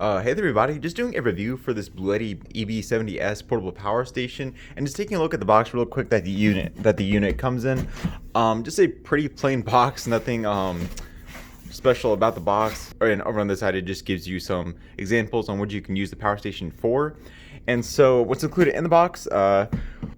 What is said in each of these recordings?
Hey there everybody, just doing a review for this Bluetti EB70S portable power station and just taking a look at the box real quick that the unit comes in. Just a pretty plain box, nothing special about the box. And over on this side it just gives you some examples on what you can use the power station for. And so what's included in the box,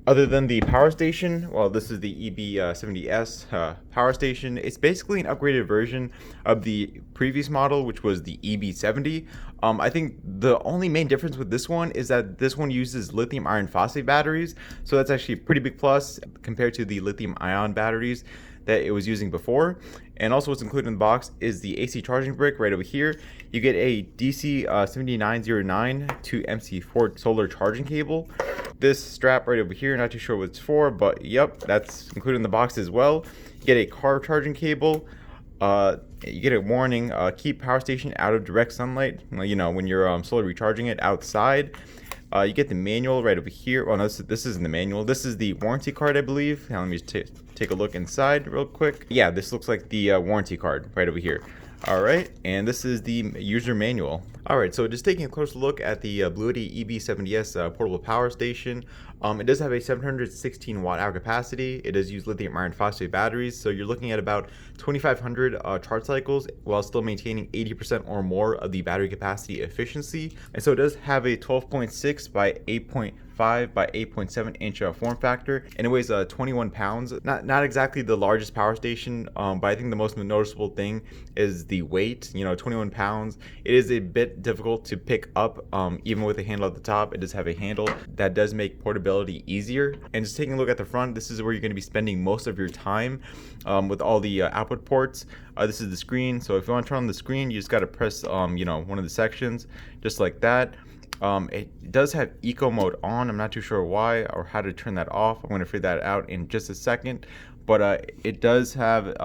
other than the power station, well, this is the EB70S power station. It's basically an upgraded version of the previous model, which was the EB70. I think the only main difference with this one is that this one uses lithium iron phosphate batteries. So that's actually a pretty big plus compared to the lithium ion batteries that it was using before. And also what's included in the box is the AC charging brick right over here. You get a DC 7909 to MC4 solar charging cable. This strap right over here, not too sure what it's for, but yep, that's included in the box as well. You get a car charging cable. You get a warning, keep power station out of direct sunlight, you know, when you're solar recharging it outside. You get the manual right over here. Well, no, this isn't the manual. This is the warranty card, I believe. Now, let me take a look inside real quick. Yeah, this looks like the warranty card right over here. All right, and this is the user manual. All right, so just taking a closer look at the Bluetti EB70S portable power station. It does have a 716 watt hour capacity. It does use lithium iron phosphate batteries, so you're looking at about 2,500 charge cycles while still maintaining 80% or more of the battery capacity efficiency. And so it does have a 12.6 by 8.5 by 8.7 inch form factor, and it weighs 21 pounds. Not exactly the largest power station, but I think the most noticeable thing is the weight. You know, 21 pounds. It is a bit difficult to pick up, even with a handle at the top. It does have a handle that does make portability easier. And just taking a look at the front, this is where you're going to be spending most of your time with all the output ports. This is the screen, so if you want to turn on the screen, you just got to press you know, one of the sections just like that. It does have eco mode on. I'm not too sure why or how to turn that off. I'm going to figure that out in just a second. But it does have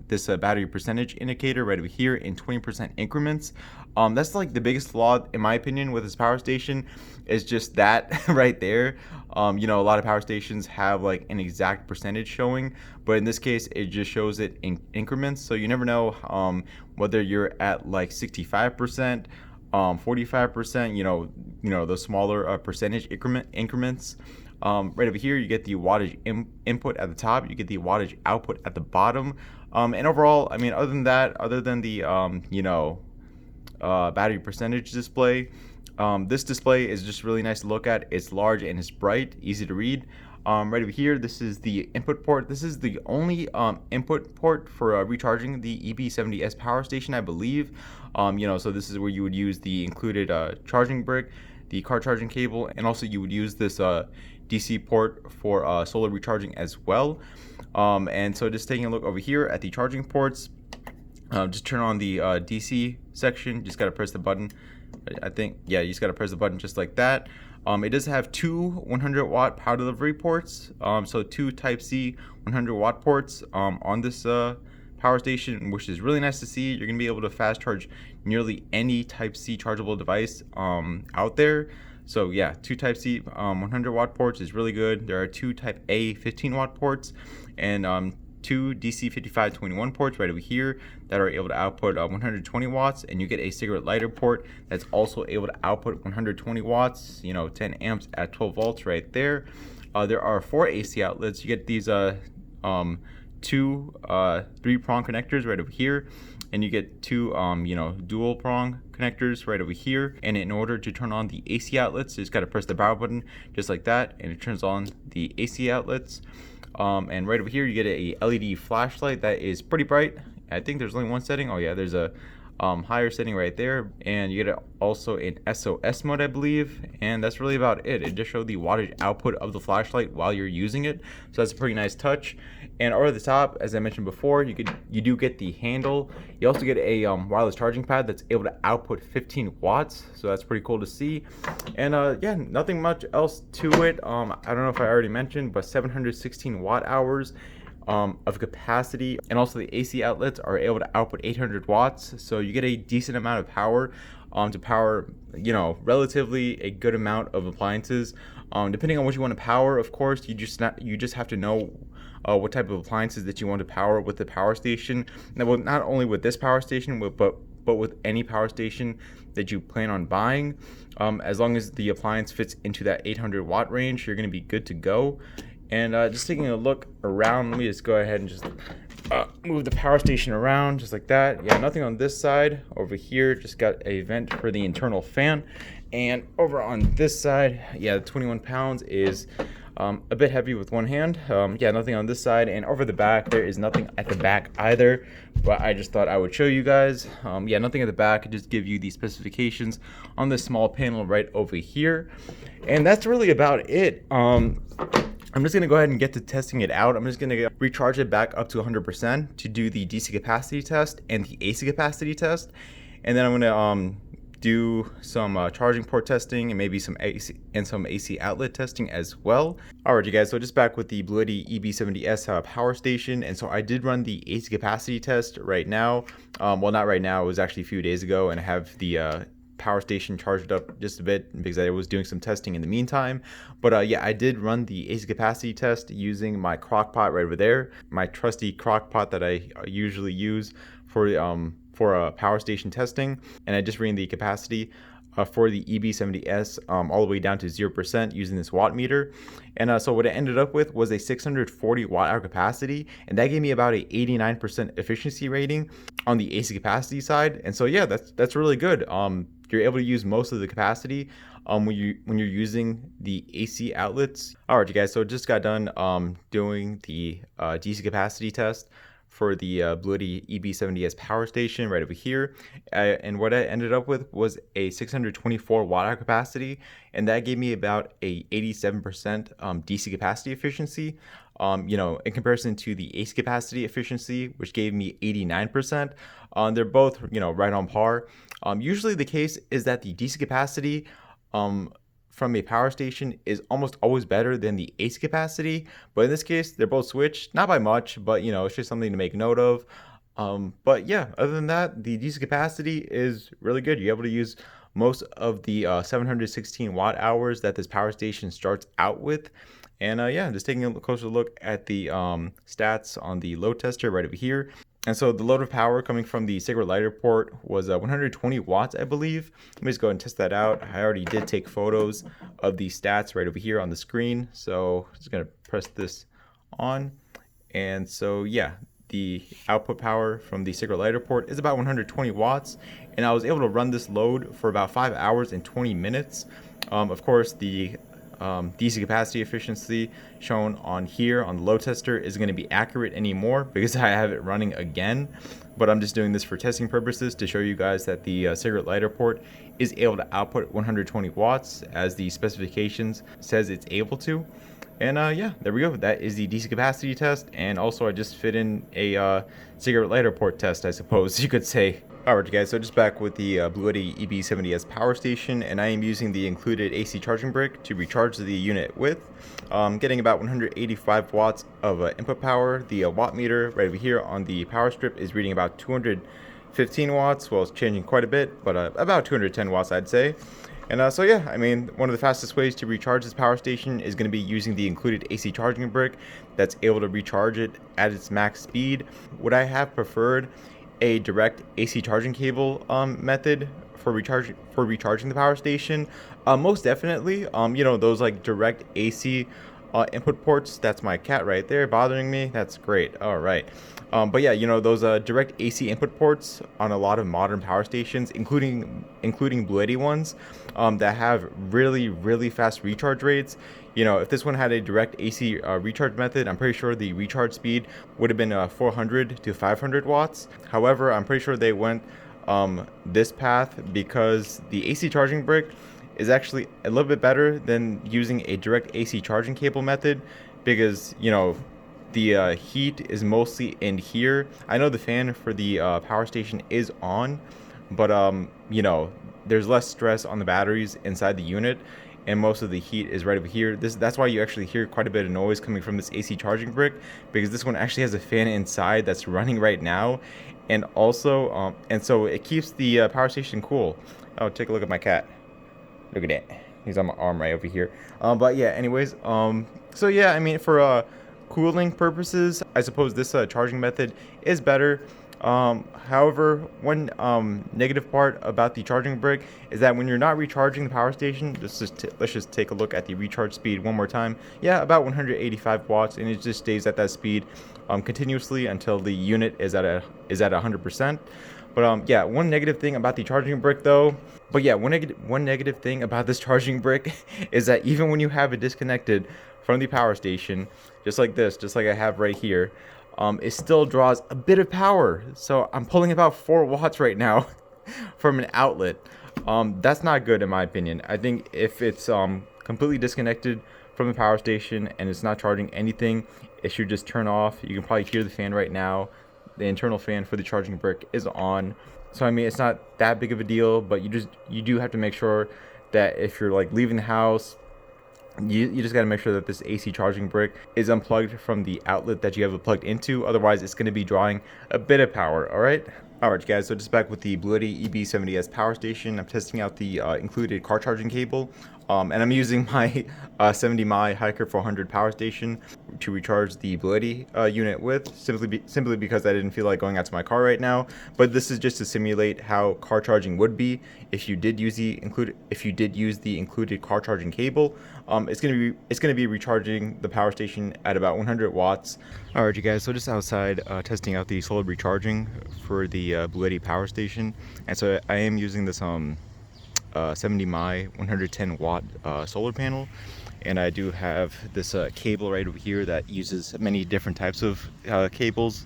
this battery percentage indicator right over here in 20% increments. That's like the biggest flaw, in my opinion, with this power station, is just that right there. You know, a lot of power stations have like an exact percentage showing, but in this case, it just shows it in increments. So you never know whether you're at like 65%. 45%, you know, those smaller percentage increments. Right over here, you get the wattage input at the top, you get the wattage output at the bottom. And overall, I mean, other than that, other than the, you know, battery percentage display, this display is just really nice to look at. It's large and it's bright, easy to read. Right over here, this is the input port. This is the only input port for recharging the EB70S power station, I believe. You know, so this is where you would use the included charging brick, the car charging cable, and also you would use this DC port for solar recharging as well. And so just taking a look over here at the charging ports, just turn on the DC section. Just got to press the button. I think, yeah, you just got to press the button just like that. It does have two 100 watt power delivery ports, so two Type-C 100 watt ports on this power station, which is really nice to see. You're going to be able to fast charge nearly any Type-C chargeable device out there. So yeah, two Type-C 100 watt ports is really good. There are two Type-A 15 watt ports and two DC 5521 ports right over here that are able to output 120 watts, and you get a cigarette lighter port that's also able to output 120 watts, you know, 10 amps at 12 volts right there. There are 4 AC outlets. You get these two 3-prong connectors right over here, and you get two you know, dual prong connectors right over here. And in order to turn on the AC outlets, you just got to press the power button just like that, and it turns on the AC outlets. And right over here you get a LED flashlight that is pretty bright. I think there's only one setting. Oh yeah, there's a higher setting right there, and you get also an SOS mode, I believe, and that's really about it. It just showed the wattage output of the flashlight while you're using it, so that's a pretty nice touch. And over the top, as I mentioned before, you do get the handle. You also get a wireless charging pad that's able to output 15 watts, so that's pretty cool to see. And yeah, nothing much else to it. I don't know if I already mentioned, but 716 watt hours of capacity, and also the AC outlets are able to output 800 watts, so you get a decent amount of power to power, you know, relatively a good amount of appliances. Depending on what you want to power, of course, you just have to know what type of appliances that you want to power with the power station. Now, well, not only with this power station, but but with any power station that you plan on buying, as long as the appliance fits into that 800 watt range, you're going to be good to go. And just taking a look around, let me just go ahead and just move the power station around just like that. Yeah, nothing on this side. Over here, just got a vent for the internal fan. And over on this side, yeah, the 21 pounds is a bit heavy with one hand. Yeah, nothing on this side. And over the back, there is nothing at the back either, but I just thought I would show you guys. Yeah, nothing at the back. I just give you the specifications on this small panel right over here. And that's really about it. I'm just going to go ahead and get to testing it out. I'm just going to recharge it back up to 100% to do the DC capacity test and the AC capacity test. And then I'm going to do some charging port testing and maybe some AC outlet testing as well. Alright, you guys, so just back with the Bluetti EB70S power station. And so I did run the AC capacity test right now. Well, not right now. It was actually a few days ago, and I have the power station charged up just a bit because I was doing some testing in the meantime. But yeah, I did run the AC capacity test using my crock pot right over there, my trusty crock pot that I usually use for power station testing. And I just ran the capacity for the EB70S all the way down to 0% using this watt meter. And so what I ended up with was a 640 watt hour capacity, and that gave me about a 89% efficiency rating on the AC capacity side. And so yeah, that's really good. You're able to use most of the capacity when you're using the AC outlets. All right, you guys, so just got done doing the DC capacity test for the Bluetti EB70S power station right over here. And what I ended up with was a 624 watt hour capacity, and that gave me about a 87% DC capacity efficiency. You know, in comparison to the AC capacity efficiency, which gave me 89%. They're both, you know, right on par. Usually the case is that the DC capacity from a power station is almost always better than the AC capacity, but in this case they're both switched, not by much, but you know, it's just something to make note of. But yeah, other than that, the DC capacity is really good. You're able to use most of the 716 watt hours that this power station starts out with. And yeah, just taking a closer look at the stats on the load tester right over here. And so the load of power coming from the cigarette lighter port was 120 watts, I believe. Let me just go ahead and test that out. I already did take photos of the stats right over here on the screen. So I'm just going to press this on. And so yeah, the output power from the cigarette lighter port is about 120 watts. And I was able to run this load for about 5 hours and 20 minutes. Of course, the DC capacity efficiency shown on here on the load tester is going to be accurate anymore because I have it running again, but I'm just doing this for testing purposes to show you guys that the cigarette lighter port is able to output 120 watts as the specifications says it's able to. And yeah, there we go. That is the DC capacity test, and also I just fit in a cigarette lighter port test, I suppose you could say. Alright guys, so just back with the Bluetti EB70S power station, and I am using the included AC charging brick to recharge the unit with. Getting about 185 watts of input power. The watt meter right over here on the power strip is reading about 215 watts. Well, it's changing quite a bit, but about 210 watts I'd say. And so yeah, I mean, one of the fastest ways to recharge this power station is going to be using the included AC charging brick that's able to recharge it at its max speed. Would I have preferred a direct AC charging cable method for recharging the power station? Most definitely. You know, those like direct AC input ports. That's my cat right there bothering me. That's great. All right. But yeah, you know, those direct AC input ports on a lot of modern power stations, including Bluetti ones, that have really fast recharge rates. You know, if this one had a direct AC recharge method, I'm pretty sure the recharge speed would have been 400 to 500 watts. However, I'm pretty sure they went this path because the AC charging brick is actually a little bit better than using a direct AC charging cable method, because, you know, the heat is mostly in here. I know the fan for the power station is on, but you know, there's less stress on the batteries inside the unit, and most of the heat is right over here. That's why you actually hear quite a bit of noise coming from this AC charging brick, because this one actually has a fan inside that's running right now, and also and so it keeps the power station cool. Oh, take a look at my cat. Look at that. He's on my arm right over here. But yeah, anyways, so yeah, I mean, for cooling purposes, I suppose this charging method is better. However, one negative part about the charging brick is that when you're not recharging the power station, let's just take a look at the recharge speed one more time. Yeah, about 185 watts, and it just stays at that speed continuously until the unit is at 100%. But yeah, one negative thing about the charging brick though. But yeah, one negative thing about this charging brick is that even when you have it disconnected from the power station, just like this, just like I have right here, it still draws a bit of power. So I'm pulling about 4 watts right now from an outlet. That's not good in my opinion. I think if it's completely disconnected from the power station and it's not charging anything, it should just turn off. You can probably hear the fan right now. The internal fan for the charging brick is on. So I mean, it's not that big of a deal, but you do have to make sure that if you're like leaving the house, you just got to make sure that this AC charging brick is unplugged from the outlet that you have it plugged into. Otherwise, it's going to be drawing a bit of power. All right, guys. So just back with the Bluetti EB70S power station. I'm testing out the included car charging cable, and I'm using my 70 Hiker 400 power station to recharge the Bluetti unit with, simply because I didn't feel like going out to my car right now. But this is just to simulate how car charging would be if you did use the included car charging cable. It's gonna be recharging the power station at about 100 watts. All right, you guys. So just outside testing out the solar recharging for the Bluetti power station, and so I am using this 70 110 watt solar panel, and I do have this cable right over here that uses many different types of cables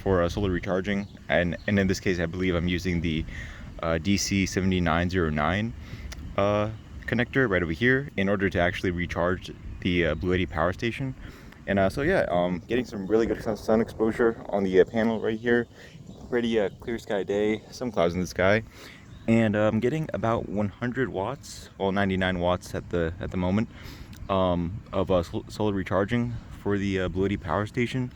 for solar recharging, and in this case I believe I'm using the DC 7909 connector right over here in order to actually recharge the Bluetti power station. And so yeah, getting some really good sun exposure on the panel right here. Pretty clear sky day, some clouds in the sky, and I'm getting about 100 watts, well 99 watts at the moment, of solar recharging for the Bluetti power station.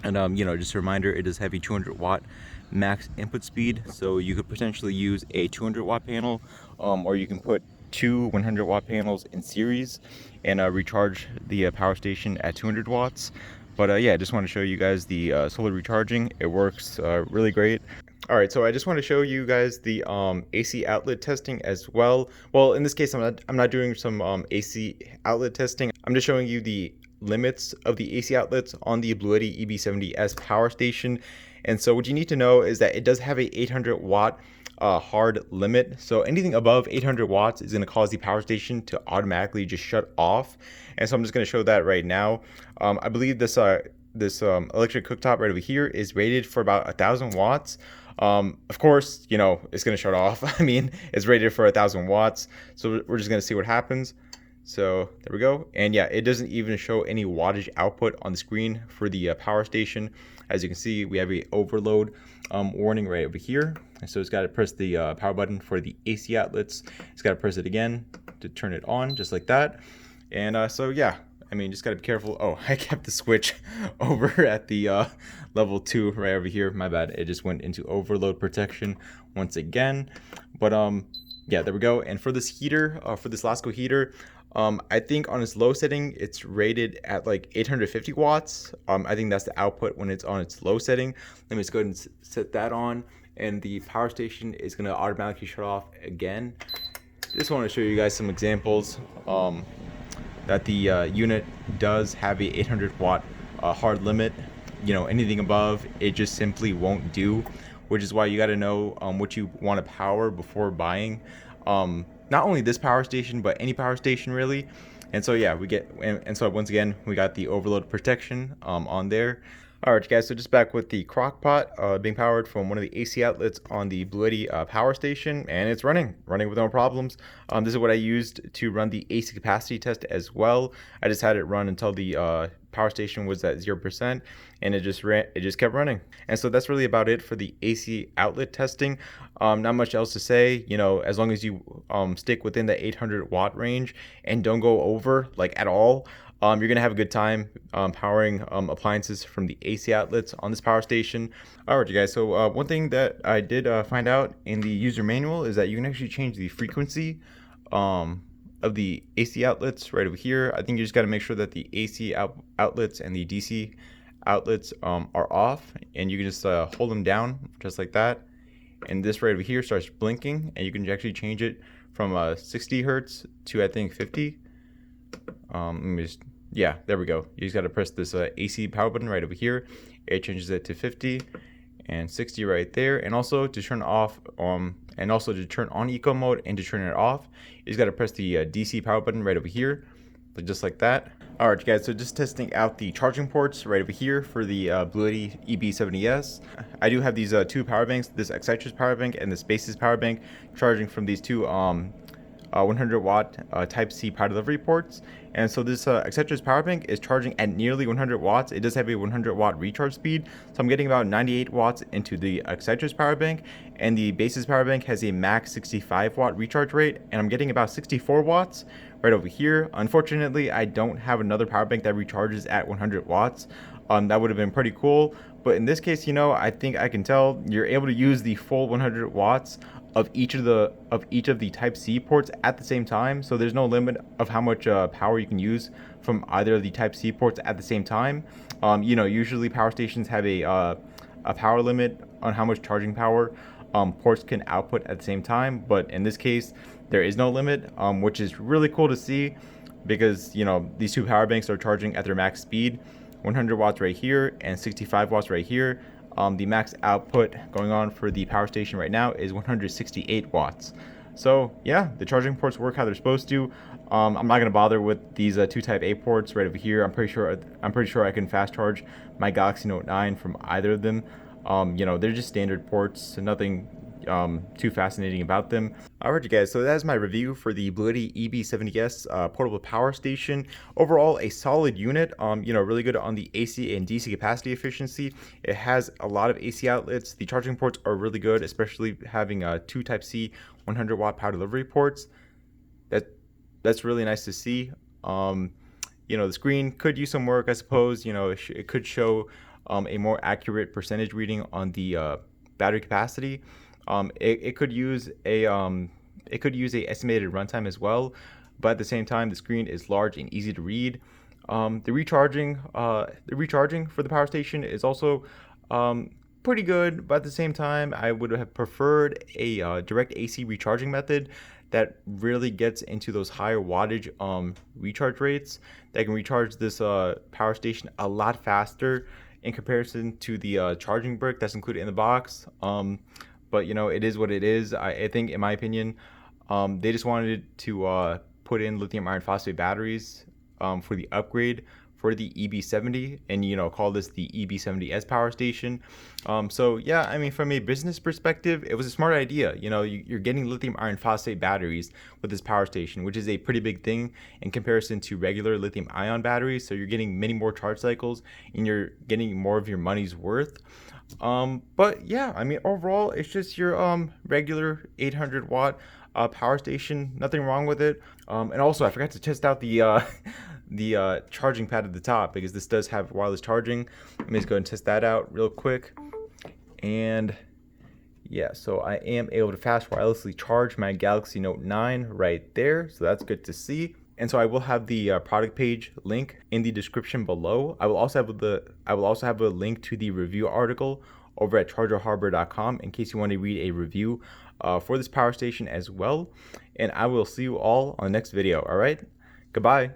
And you know, just a reminder, it does have a 200 watt max input speed, so you could potentially use a 200 watt panel, or you can put 2 100 watt panels in series and recharge the power station at 200 watts. But yeah, I just want to show you guys the solar recharging. It works really great. All right, so I just want to show you guys the AC outlet testing as well. Well, in this case, I'm not doing some AC outlet testing. I'm just showing you the limits of the AC outlets on the Bluetti EB70S power station. And so what you need to know is that it does have a 800 watt hard limit. So anything above 800 watts is going to cause the power station to automatically just shut off. And so I'm just going to show that right now. I believe this electric cooktop right over here is rated for about 1,000 watts. Of course, you know, it's going to shut off. I mean, it's rated for 1,000 watts. So we're just going to see what happens. So there we go. And yeah, it doesn't even show any wattage output on the screen for the power station. As you can see, we have a overload warning right over here. And so it's got to press the power button for the AC outlets. It's got to press it again to turn it on, just like that. And so yeah, I mean, just got to be careful. Oh, I kept the switch over at the level 2 right over here. My bad. It just went into overload protection once again. But yeah, there we go. And for this heater, for this Lasco heater, I think on its low setting, it's rated at like 850 watts. I think that's the output when it's on its low setting. Let me just go ahead and set that on, and the power station is going to automatically shut off again. Just want to show you guys some examples that the unit does have a 800 watt hard limit. You know, anything above, it just simply won't do, which is why you got to know what you want to power before buying. Not only this power station, but any power station really. And so yeah, we get, and so once again, we got the overload protection on there. All right, guys, so just back with the crock pot being powered from one of the AC outlets on the Bluetti power station, and it's running with no problems. This is what I used to run the AC capacity test as well. I just had it run until the power station was at 0%, and it just kept running. And so that's really about it for the AC outlet testing. Not much else to say. You know, as long as you stick within the 800 watt range and don't go over like at all, you're gonna have a good time powering appliances from the AC outlets on this power station. All right, you guys. So one thing that I did find out in the user manual is that you can actually change the frequency of the AC outlets right over here. I think you just got to make sure that the AC outlets and the DC outlets are off, and you can just hold them down just like that, and this right over here starts blinking, and you can actually change it from 60 hertz to I think 50. Let me just, yeah, there we go. You just got to press this AC power button right over here. It changes it to 50 and 60 right there. And also to turn off and also to turn on eco mode and to turn it off, you just got to press the DC power button right over here, just like that. All right, guys, so just testing out the charging ports right over here for the Bluetti EB70S. I do have these two power banks, this Excitrus power bank and this Basis power bank, charging from these two 100 watt type C power delivery ports. And so this Excitrus power bank is charging at nearly 100 watts. It does have a 100 watt recharge speed, so I'm getting about 98 watts into the Excitrus power bank, and the Basis power bank has a max 65 watt recharge rate, and I'm getting about 64 watts right over here. Unfortunately, I don't have another power bank that recharges at 100 watts. That would have been pretty cool, but in this case, you know, I think I can tell you're able to use the full 100 watts of each of the type C ports at the same time. So there's no limit of how much power you can use from either of the type C ports at the same time. You know, usually power stations have a power limit on how much charging power ports can output at the same time, but in this case there is no limit, which is really cool to see, because you know, these two power banks are charging at their max speed, 100 watts right here and 65 watts right here. The max output going on for the power station right now is 168 watts. So yeah, the charging ports work how they're supposed to. I'm not gonna bother with these two type A ports right over here. I'm pretty sure I can fast charge my Galaxy Note 9 from either of them. You know, they're just standard ports, so nothing too fascinating about them. Alright, you guys, so that's my review for the Bluetti EB70S portable power station. Overall, a solid unit. You know, really good on the AC and DC capacity efficiency. It has a lot of AC outlets. The charging ports are really good, especially having two Type C 100 watt power delivery ports. That's really nice to see. You know, the screen could use some work, I suppose. You know, it could show a more accurate percentage reading on the battery capacity. It could use a estimated runtime as well, but at the same time, the screen is large and easy to read. The recharging for the power station is also pretty good, but at the same time, I would have preferred a direct AC recharging method that really gets into those higher wattage recharge rates that can recharge this power station a lot faster in comparison to the charging brick that's included in the box. But you know, it is what it is. I think, in my opinion, they just wanted to put in lithium iron phosphate batteries for the upgrade for the EB70, and you know, call this the EB70S power station. So yeah, I mean, from a business perspective, it was a smart idea. You know, you're getting lithium iron phosphate batteries with this power station, which is a pretty big thing in comparison to regular lithium ion batteries. So you're getting many more charge cycles and you're getting more of your money's worth. But yeah, I mean, overall, it's just your regular 800 watt power station. Nothing wrong with it. And also, I forgot to test out the charging pad at the top, because this does have wireless charging. Let me just go and test that out real quick. And yeah, so I am able to fast wirelessly charge my Galaxy Note 9 right there, so that's good to see. And so I will have the product page link in the description below. I will also have a link to the review article over at chargerharbor.com in case you want to read a review for this power station as well. And I will see you all on the next video. All right, goodbye.